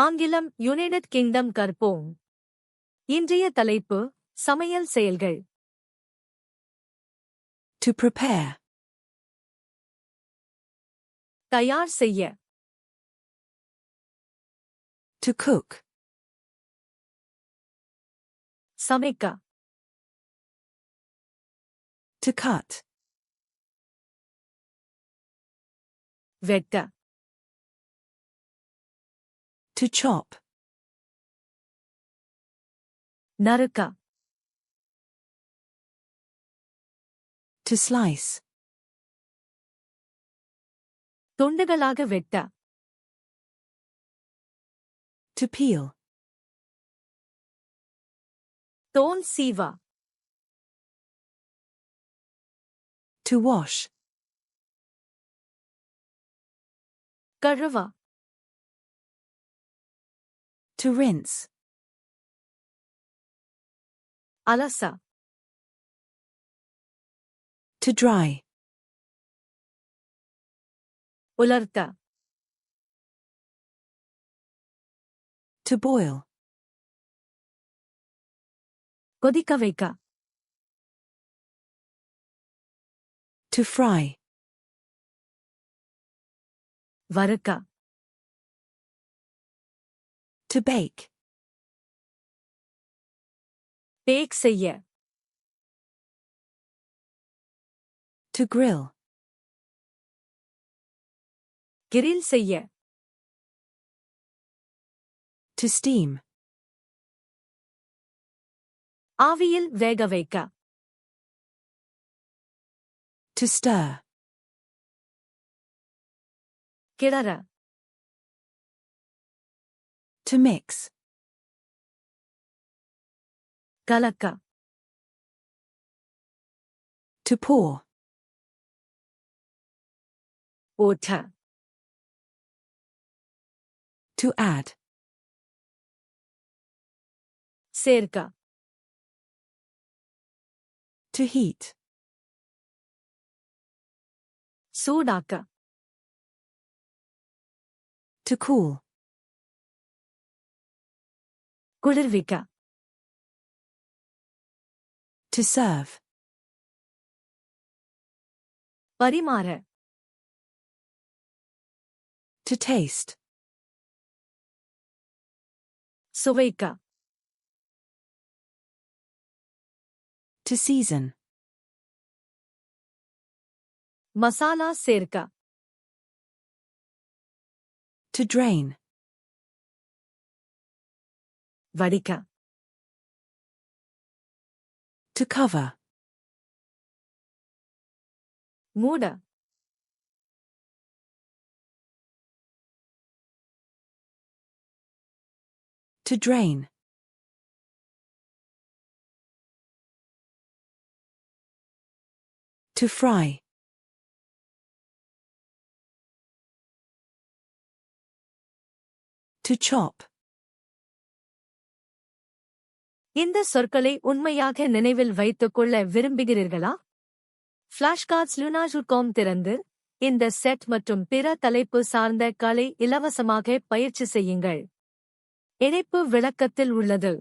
ஆங்கிலம் United kingdom கற்போம். இன்றைய தலைப்பு சமையல் செயல்கள். To prepare. தயார் செய்ய. To cook. சமைக்க. To cut. வெட்ட. To chop. நறுக்க. To slice. துண்டுகளாக வெட்ட. To peel. தோல் சீவ. To wash. கழுவ. To rinse. அலச. To dry. உலர்த்த. To boil. கொதிக்க வைக்க. To fry. வறுக்க. To bake. பேக் செய்ய. To grill. கிரில் செய்ய. To steam. ஆவியில் வேக வைக்க. To stir. கிளற. To mix. கலக்க. To pour. ஊற்ற. To add. சேர்க்க. To heat. சூடாக்க. To cool. குளிர்விக்க. To serve. பரிமாற. To taste. சுவைக்க. To season. மசாலா சேர்க்க. To drain. வடிக்க. To cover. மூட. To drain. To fry. To chop. இந்த சொற்களை உண்மையாக நினைவில் வைத்துக் கொள்ள விரும்புகிறீர்களா? FlashcardsLuna.com திறந்து இந்த செட் மற்றும் பிற தலைப்பு சார்ந்த கலை இலவசமாக பயிற்சி செய்யுங்கள். இணைப்பு விளக்கத்தில் உள்ளது.